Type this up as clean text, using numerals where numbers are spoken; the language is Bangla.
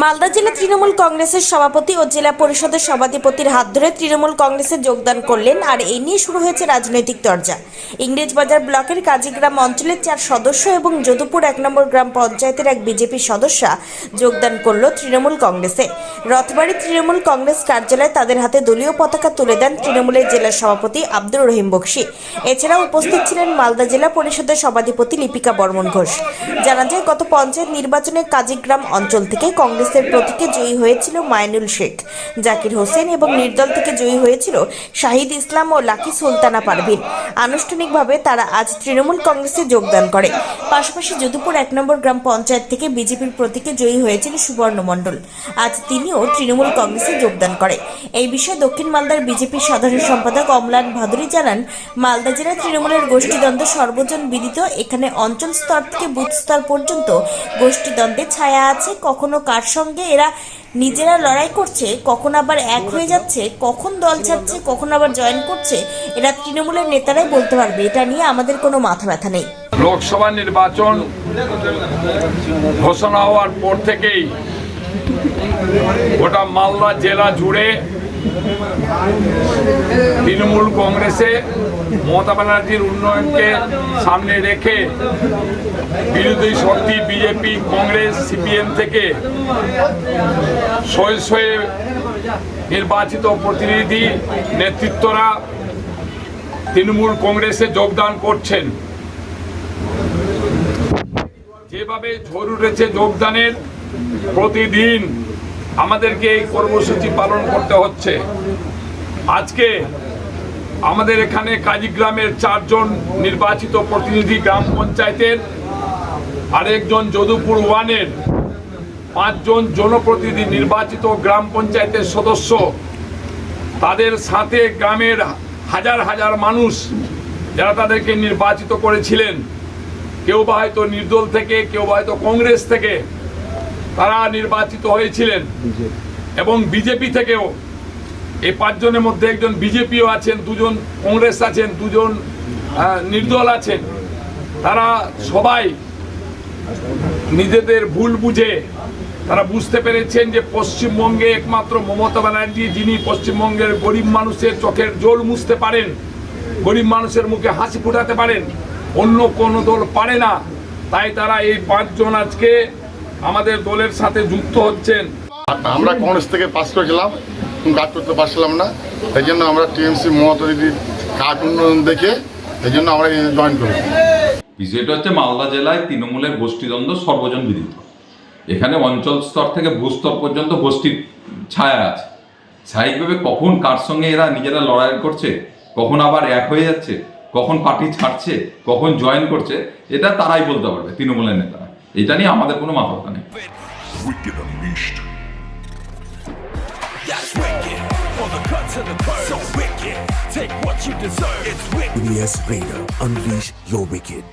মালদা জেলা তৃণমূল কংগ্রেসের সভাপতি ও জেলা পরিষদের সভাধিপতির হাত ধরে তৃণমূল কংগ্রেসে যোগদান করলেন। আর এই নিয়ে শুরু হয়েছে রাজনৈতিক চর্চা। ইংরেজবাজার ব্লকের কাজীগ্রাম অঞ্চলের 4 সদস্য এবং যদুপুর 1 নম্বর গ্রাম পঞ্চায়েতের এক বিজেপি সদস্যা যোগদান করল তৃণমূল কংগ্রেসে। রথবাড়ি তৃণমূল কংগ্রেস কার্যালয়ে তাদের হাতে দলীয় পতাকা তুলে দেন তৃণমূলের জেলা সভাপতি আব্দুর রহিম বক্সী। এছাড়াও উপস্থিত ছিলেন মালদা জেলা পরিষদের সভাধিপতি লিপিকা বর্মন ঘোষ। জানা যায়, গত পঞ্চায়েত নির্বাচনে কাজীগ্রাম অঞ্চল থেকে কংগ্রেসের প্রতীকে জয়ী হয়েছিল মাইনুল শেখ, জাকির হোসেন এবং নির্দল থেকে জয়ী হয়েছিল শাহিদ ইসলাম ও লাকি সুলতানা পারভিন। আনুষ্ঠানিকভাবে তারা আজ তৃণমূল কংগ্রেসে যোগদান করে। পাশাপাশি যদুপুর 1 নম্বর গ্রাম পঞ্চায়েত থেকে বিজেপির প্রতীকে জয়ী হয়েছিল সুবর্ণ মণ্ডল। আজ তিনিও তৃণমূল কংগ্রেসে যোগদান করে। এই বিষয়ে দক্ষিণ মালদার বিজেপির সাধারণ সম্পাদক অমলান ভাদুরী জানান, মালদা জেলা তৃণমূলের গোষ্ঠীদ্বন্দ্ব সর্বজন বিদিত। এখানে অঞ্চল স্তর থেকে বুথ স্তর পর্যন্ত গোষ্ঠীদ্বন্দ্বের ছায়া আছে। কখনো কার সঙ্গে এরা নিজেরা লড়াই করছে, কখন আবার এক হয়ে যাচ্ছে, কখন দল ছাড়ছে, কখন আবার জয়েন করছে, এরা তৃণমূলের নেতারাই বলতে পারবে। এটা নিয়ে আমাদের কোনো মাথা ব্যথা নেই। লোকসভা নির্বাচন ঘোষণা হওয়ার পর থেকেই গোটা মালদা জেলা জুড়ে তৃণমূল কংগ্রেসে মমতা ব্যানার্জির উন্নয়নকে সামনে রেখে বিরোধী শক্তি বিজেপি, কংগ্রেস, সিপিএম থেকে শয়ে শয়ে নির্বাচিত প্রতিনিধি নেতৃত্বরা তৃণমূল কংগ্রেসে যোগদান করছেন। যেভাবে ঝড় উঠেছে যোগদানের, প্রতিদিন আমাদেরকে এই কর্মসূচি পালন করতে হচ্ছে। আজকে আমাদের এখানে কাজীগ্রামের 4 জন নির্বাচিত প্রতিনিধি গ্রাম পঞ্চায়েতের, আরেকজন যদুপুর 1-এর 5 জন জনপ্রতিনিধি নির্বাচিত গ্রাম পঞ্চায়েতের সদস্য, তাদের সাথে গ্রামের হাজার হাজার মানুষ যারা তাদেরকে নির্বাচিত করেছিলেন, কেউ বা হয়তো নির্দল থেকে, কেউ বা হয়তো কংগ্রেস থেকে তারা নির্বাচিত হয়েছিলেন, এবং বিজেপি থেকেও এই 5 জনের মধ্যে একজন বিজেপিও আছেন, 2 জন কংগ্রেস আছেন, 2 জন নির্দল আছেন। তারা সবাই নিজেদের ভুল বুঝে তারা বুঝতে পেরেছেন যে পশ্চিমবঙ্গে একমাত্র মমতা ব্যানার্জি, যিনি পশ্চিমবঙ্গের গরিব মানুষের চোখের জল মুছতে পারেন, গরিব মানুষের মুখে হাসি ফোটাতে পারেন, অন্য কোনো দল পারে না। তাই তারা এই 5 জন আজকে আমাদের দলের সাথে যুক্ত হচ্ছেন। আমরা কংগ্রেস থেকে পাস করেছিলাম, কাজ করতে পারছিলাম না, এই জন্য আমরা টিএমসি মমতা দিদির কাজ উন্নয়ন দেখে এই জন্য আমরা জয়েন করি। বিষয়টা হচ্ছে, মালদা জেলায় তৃণমূলের গোষ্ঠীদ্বন্দ্ব সর্বজন বিদিত। এখানে অঞ্চল স্তর থেকে ভূস্তর পর্যন্ত গোষ্ঠীর ছায়া আছে। স্বাভাবিকভাবে কখন কার সঙ্গে এরা নিজেরা লড়াই করছে, কখন আবার এক হয়ে যাচ্ছে, কখন পার্টি ছাড়ছে, কখন জয়েন করছে, এটা তারাই বলতে পারবে, তৃণমূলের নেতারা। এটা নিয়ে আমাদের কোনো মাথা ব্যথা নেই। EBS Radar, unleash your wicked.